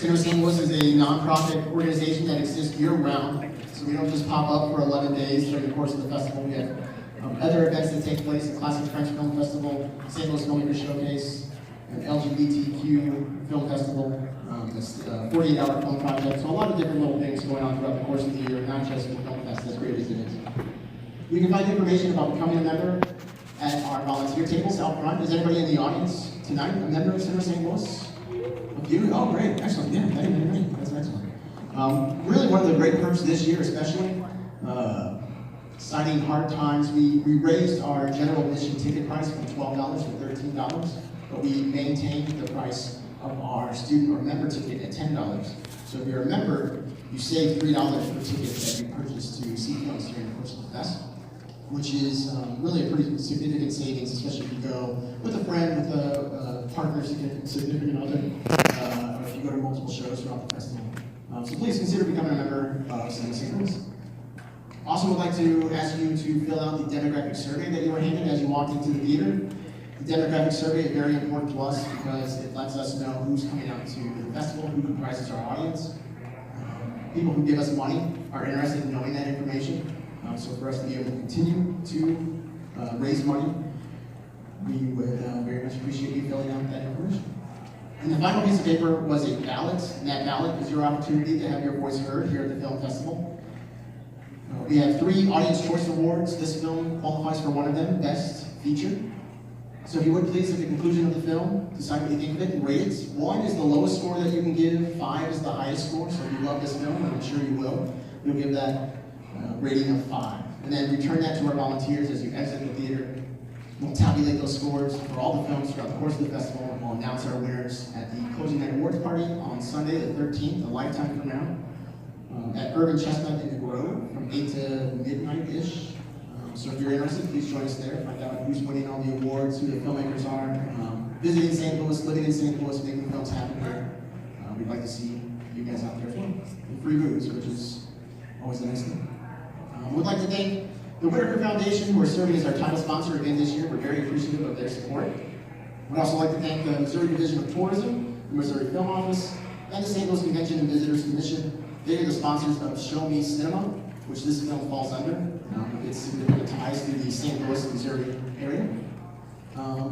Center St. Louis is a nonprofit organization that exists year-round, so we don't just pop up for 11 days during the course of the festival. We have other events that take place, the Classic French Film Festival, St. Louis Filmmaker Showcase, an LGBTQ film festival, this 48-hour film project, so a lot of different little things going on throughout the course of the year, not just the film fest, as great as it is. You can find information about becoming a member at our volunteer tables out front. Is anybody in the audience tonight a member of Center St. Louis? A few? Oh, great. Excellent. Yeah, many. That's excellent. Really one of the great perks this year, especially, citing hard times, we raised our general admission ticket price from $12 to $13, but we maintained the price of our student or member ticket at $10. So if you're a member, you save $3 per ticket that you purchase to see films during the course of the fest, which is really a pretty significant savings, especially if you go with a friend, with a partner, significant other, or if you go to multiple shows throughout the festival. So please consider becoming a member of Center St. Louis. Also would like to ask you to fill out the demographic survey that you were handed as you walked into the theater. The demographic survey is very important to us because it lets us know who's coming out to the festival, who comprises our audience. People who give us money are interested in knowing that information. So for us to be able to continue to raise money, we would very much appreciate you filling out that information. And the final piece of paper was a ballot, and that ballot is your opportunity to have your voice heard here at the film festival. We have 3 Audience Choice Awards. This film qualifies for one of them, Best Feature. So if you would please, at the conclusion of the film, decide what you think of it and rate it. 1 is the lowest score that you can give, 5 is the highest score, so if you love this film, and I'm sure you will, you'll give that rating of 5. And then return that to our volunteers as you exit the theater. We'll tabulate those scores for all the films throughout the course of the festival, and we'll announce our winners at the closing night awards party on Sunday the 13th, a lifetime from now, at Urban Chestnut in the Grove from 8 to midnight-ish. So if you're interested, please join us there. Find out who's winning all the awards, who the filmmakers are, visiting St. Louis, living in St. Louis, making films happen here. We'd like to see you guys out there as well. And free booze, which is always a nice thing. We'd like to thank the Whitaker Foundation, who are serving as our title sponsor again this year. We're very appreciative of their support. We'd also like to thank the Missouri Division of Tourism, the Missouri Film Office, and the St. Louis Convention and Visitors Commission. They are the sponsors of Show Me Cinema, which this film falls under. It's significant ties to the St. Louis, Missouri area.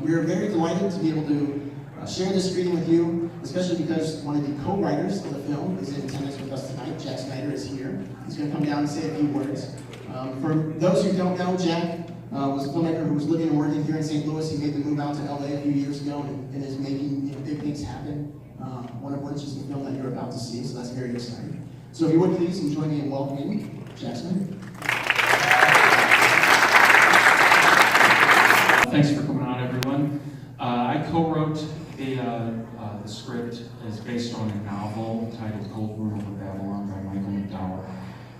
We are very delighted to be able to share this screening with you, especially because one of the co-writers of the film is in attendance with us tonight. Jack Snyder is here. He's going to come down and say a few words. For those who don't know, Jack was a filmmaker who was living and working here in St. Louis. He made the move out to LA a few years ago and is making big things happen, one of which is the film that you're about to see, so that's very exciting. So if you would please join me in welcoming Jack Snyder. Thanks for coming on, everyone. I co-wrote the script. Is based on a novel titled Cold Room Over Babylon by Michael McDowell,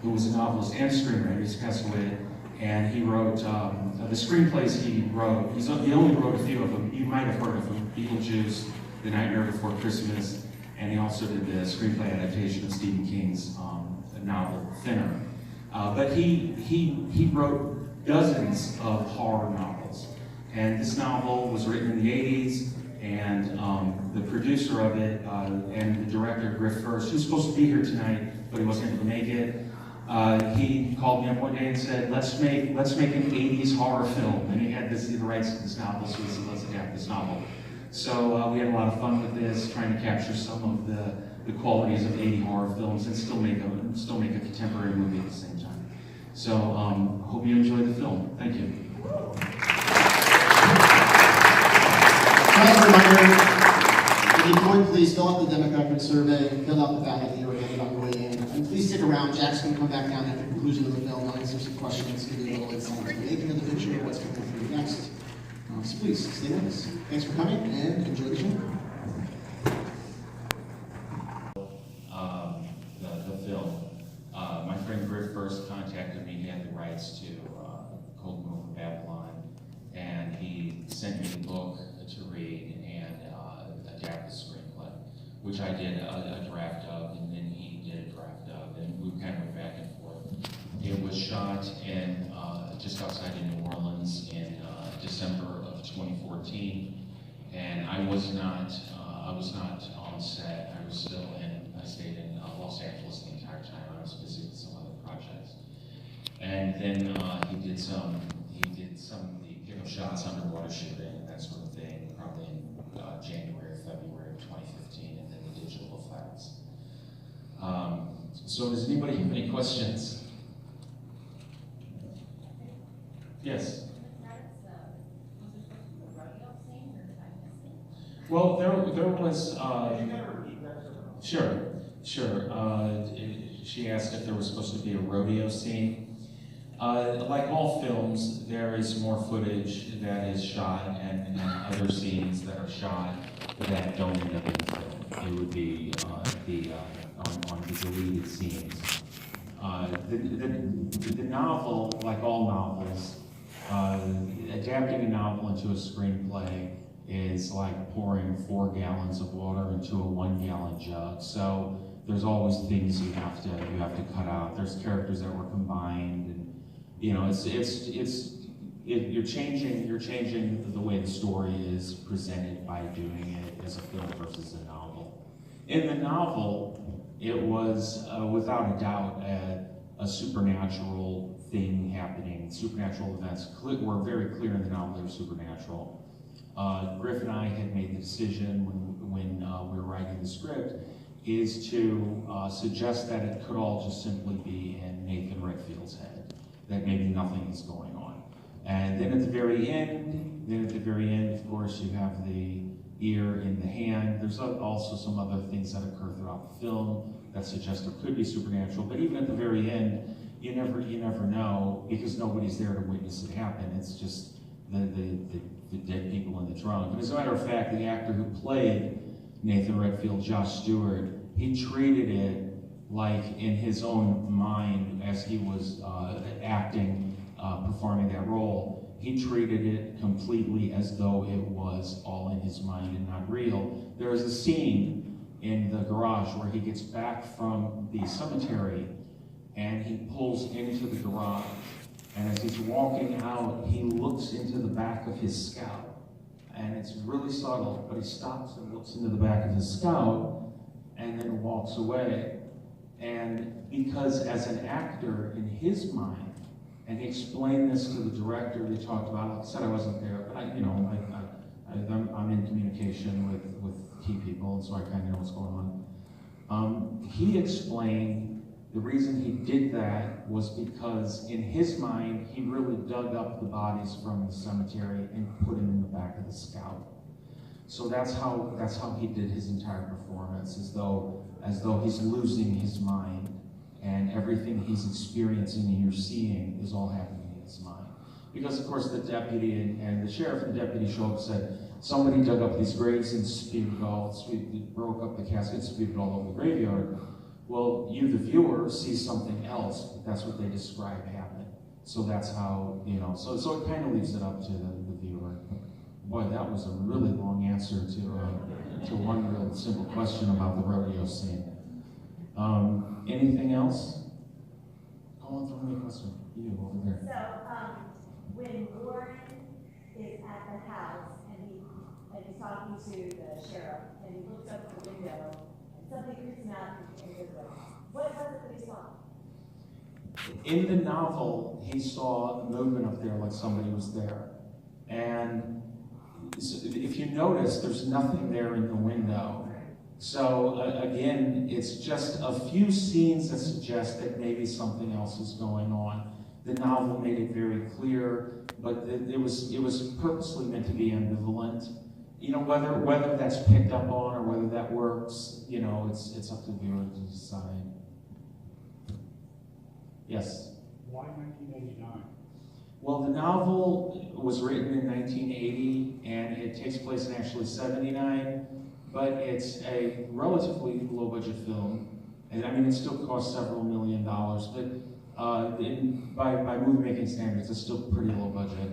who was a novelist and screenwriter. He's passed away, and he wrote the screenplays he wrote. He only wrote a few of them. You might have heard of them: Beetlejuice, The Nightmare Before Christmas, and he also did the screenplay adaptation of Stephen King's novel Thinner. But he wrote dozens of horror novels. And this novel was written in the 80s, and the producer of it and the director, Griff First, who's supposed to be here tonight, but he wasn't able to make it, he called me up one day and said, let's make an 80s horror film. And he had the rights to this novel, so he said, let's adapt this novel. So we had a lot of fun with this, trying to capture some of the qualities of 80 horror films and still make a contemporary movie at the same time. So hope you enjoy the film. Thank you. As a reminder, if you would please fill out the demographic survey, fill out the ballot that you were handed on the way in, and please stick around. Jack's going to come back down at the conclusion of the film. I'll answer some questions, give you a little insight into the making of the picture, what's going to come through next. So please stay with us. Thanks for coming and enjoy the show. The film. My friend Griff First contacted me. He had the rights to Cold Room Over Babylon, and he sent me the book to read and adapt the screenplay, which I did a draft of, and then he did a draft of, and we kind of went back and forth. It was shot in just outside of New Orleans in December of 2014, and I was not on set. I was still in I stayed in Los Angeles the entire time. I was busy with some other projects. And then he did some shots underwater shooting and that sort of thing, probably in January or February of 2015, and then the digital effects. So does anybody have any questions? Yes? Well, there was, sure. She asked if there was supposed to be a rodeo scene. Like all films, there is more footage that is shot and other scenes that are shot that don't end up in the film. It would be on the deleted scenes. The novel, like all novels, adapting a novel into a screenplay is like pouring 4 gallons of water into a 1-gallon jug. So there's always things you have to cut out. There's characters that were combined, and you know, you're changing the way the story is presented by doing it as a film versus a novel. In the novel, it was without a doubt a supernatural thing happening. Supernatural events were very clear in the novel. They were supernatural. Griff and I had made the decision when we were writing the script is to suggest that it could all just simply be in Nathan Redfield's head, that maybe nothing is going on. And then at the very end, of course, you have the ear in the hand. There's also some other things that occur throughout the film that suggest it could be supernatural. But even at the very end, you never know, because nobody's there to witness it happen. It's just the dead people in the trunk. And as a matter of fact, the actor who played Nathan Redfield, Josh Stewart, he treated it like in his own mind as he was acting, performing that role. He treated it completely as though it was all in his mind and not real. There is a scene in the garage where he gets back from the cemetery and he pulls into the garage. And as he's walking out, he looks into the back of his Scout. And it's really subtle, but he stops and looks into the back of his Scout and then walks away. And because as an actor, in his mind, and he explained this to the director, they talked about it. Like I said, I wasn't there, but I'm in communication with key people, and so I kind of know what's going on. He explained the reason he did that was because in his mind, he really dug up the bodies from the cemetery and put them in the back of the Scout. So that's how he did his entire performance, as though he's losing his mind, and everything he's experiencing and you're seeing is all happening in his mind. Because of course the deputy and the sheriff and the deputy show up and said, somebody dug up these graves and broke up the casket, spewed it all over the graveyard. Well, you, the viewer, see something else, but that's what they describe happened. So that's how, so it kind of leaves it up to the viewer. Boy, that was a really long answer to one real simple question about the rodeo scene. Anything else? Go on, throw me a question. You over there. So, when Warren is at the house and he's talking to the sheriff and he looks up the window and something creeps him out in his way, what was it that he saw? In the novel, he saw movement up there like somebody was there. And if you notice, there's nothing there in the window. So again, it's just a few scenes that suggest that maybe something else is going on. The novel made it very clear, but it was purposely meant to be ambivalent. Whether that's picked up on or whether that works, it's up to the viewer to decide. Yes? Why 1989? Well, the novel was written in 1980, and it takes place in actually 79, but it's a relatively low-budget film. And I mean, it still costs several $1 million, but by movie-making standards, it's still pretty low budget.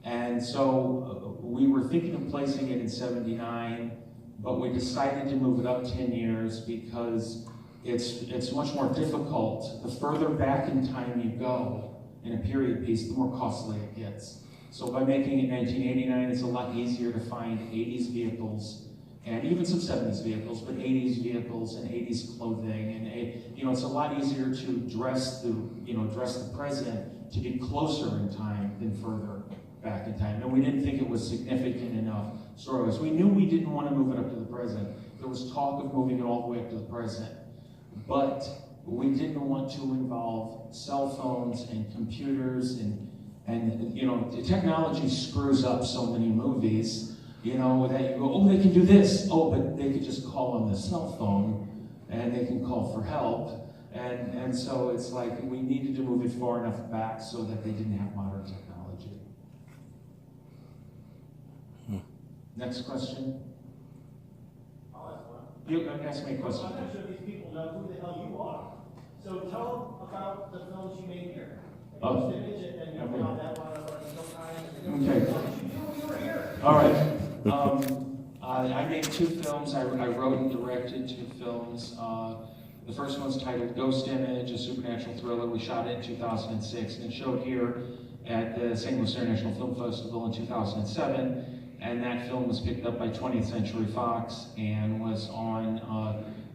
And so we were thinking of placing it in 79, but we decided to move it up 10 years because it's much more difficult. The further back in time you go in a period piece, the more costly it gets. So by making it 1989, it's a lot easier to find 80s vehicles and even some 70s vehicles, but 80s vehicles and 80s clothing, and it's a lot easier to dress the present to get closer in time than further back in time. And we didn't think it was significant enough story-wise. We knew we didn't want to move it up to the present. There was talk of moving it all the way up to the present, but we didn't want to involve cell phones and computers and the technology screws up so many movies. That you go, oh, they can do this. Oh, but they could just call on the cell phone and they can call for help. And so it's like we needed to move it far enough back so that they didn't have modern technology. Next question. I'll ask one. You ask me a question. I'm not sure these people know who the hell you are. So tell them about the films you made here. Oh. Image it, and you know that one of our Okay. What did you do when you were here? All right. I made 2 films. I wrote and directed 2 films. The first one's titled Ghost Image, a supernatural thriller. We shot it in 2006 and it showed here at the St. Louis International Film Festival in 2007. And that film was picked up by 20th Century Fox and was on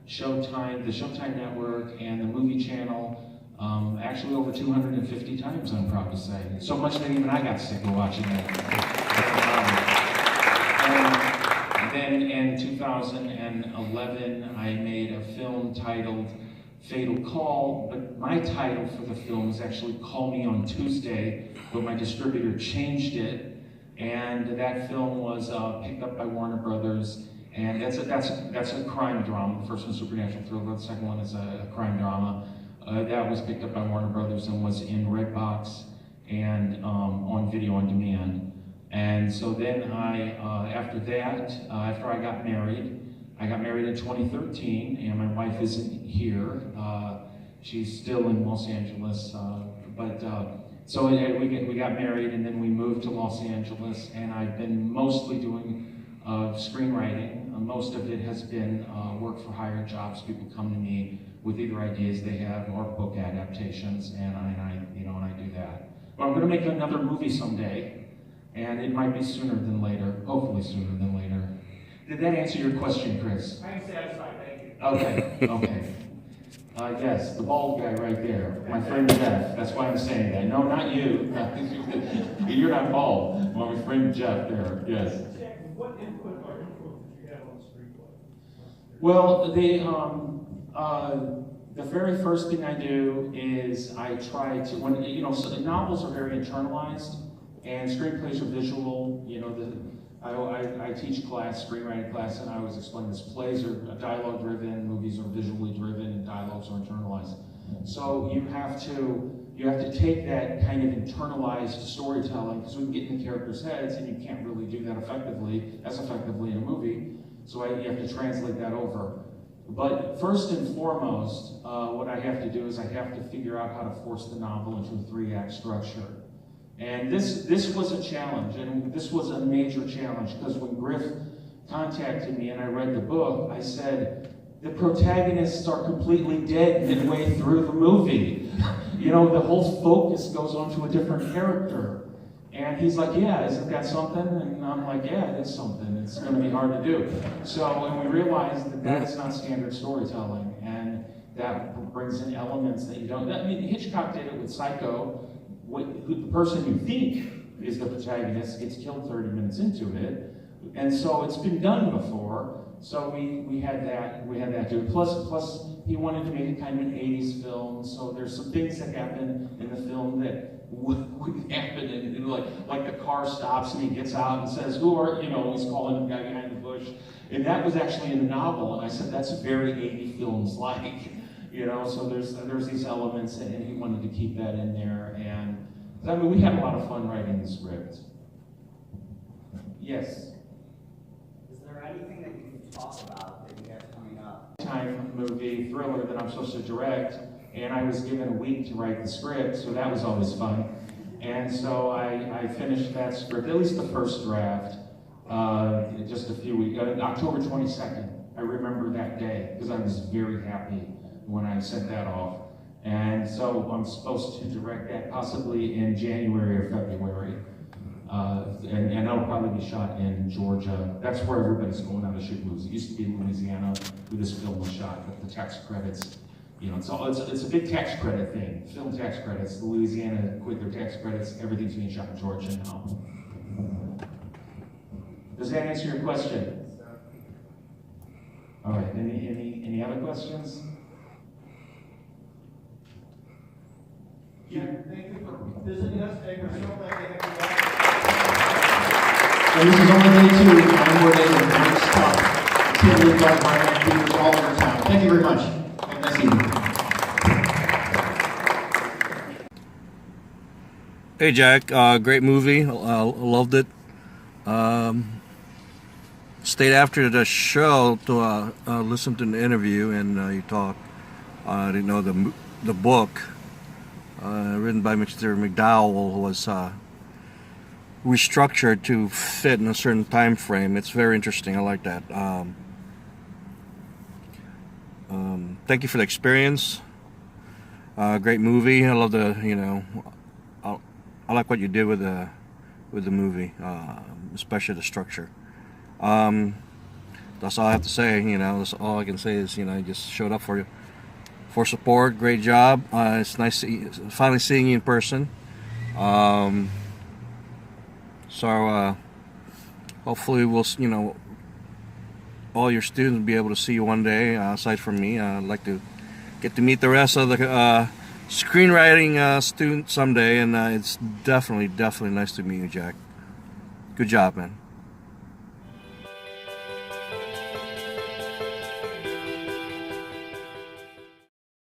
Showtime, the Showtime Network, and the Movie Channel. Actually over 250 times, I'm proud to say. So much that even I got sick of watching it. And then in 2011, I made a film titled Fatal Call, but my title for the film is actually Call Me on Tuesday, but my distributor changed it, and that film was picked up by Warner Brothers, and that's a crime drama. The first one's supernatural thriller, the second one is a crime drama. That was picked up by Warner Brothers and was in Redbox and on video on demand. And so then after I got married in 2013, and my wife isn't here. She's still in Los Angeles, so we got married, and then we moved to Los Angeles, and I've been mostly doing screenwriting. Most of it has been work for hire jobs. People come to me with either ideas they have or book adaptations, and I do that. But I'm going to make another movie someday, and it might be sooner than later. Hopefully sooner than later. Did that answer your question, Chris? I'm satisfied, thank you. Okay. Yes, the bald guy right there, my friend Jeff. That's why I'm saying that. No, not you. You're not bald. My friend Jeff there. Yes. Jack, what input or influence did you have on the screenplay? Well, the very first thing I do is I try to, so the novels are very internalized, and screenplays are visual. I teach screenwriting class, and I always explain this: plays are dialogue-driven, movies are visually driven, and dialogues are internalized. So you have to take that kind of internalized storytelling, because we can get in the characters' heads, and you can't really do that as effectively in a movie. So you have to translate that over. But first and foremost, what I have to do is I have to figure out how to force the novel into a 3-act structure. And this was a challenge, and this was a major challenge, because when Griff contacted me and I read the book, I said, the protagonists are completely dead midway through the movie. The whole focus goes on to a different character. And he's like, yeah, isn't that something? And I'm like, yeah, it is something. It's going to be hard to do. So, and we realized that is not standard storytelling, and that brings in elements that you don't. Hitchcock did it with Psycho. The person you think is the protagonist gets killed 30 minutes into it, and so it's been done before. So we had that too. Plus he wanted to make it kind of an 80s film. So there's some things that happen in the film that wouldn't happen, and like the car stops and he gets out and says, "Who are he's calling the guy behind the bush," and that was actually in the novel. And I said, that's very 80 films like. So there's these elements, and he wanted to keep that in there. And we had a lot of fun writing the script. Yes. Is there anything that you can talk about that you have coming up? Time movie thriller that I'm supposed to direct, and I was given a week to write the script, so that was always fun. And so I finished that script, at least the first draft, just a few weeks, October 22nd. I remember that day because I was very happy when I sent that off. And so I'm supposed to direct that possibly in January or February. And that'll probably be shot in Georgia. That's where everybody's going out to shoot movies. It used to be in Louisiana where this film was shot, but the tax credits, you know, it's a big tax credit thing. Film tax credits. Louisiana quit their tax credits. Everything's being shot in Georgia now. Does that answer your question? All right. Any other questions? Yeah, thank you for visiting us, and we're so glad to have you back. And this is only day 2, 9 more days of great stuff. Tim, Luke, Mark, Mark, Peter, all over town. Thank you very much. Have a nice evening. Hey Jack, great movie. Loved it. Stayed after the show to listen to the interview and you talk. I didn't know the book written by Mr. McDowell was restructured to fit in a certain time frame. It's very interesting. I like that. Thank you for the experience. Great movie. I love I like what you did with the movie, especially the structure. That's all I have to say. That's all I can say is I just showed up for support. Great job. It's nice finally seeing you in person. So hopefully we'll all your students will be able to see you one day. Aside from me, I'd like to get to meet the rest of the screenwriting students someday, and it's definitely nice to meet you, Jack. Good job, man.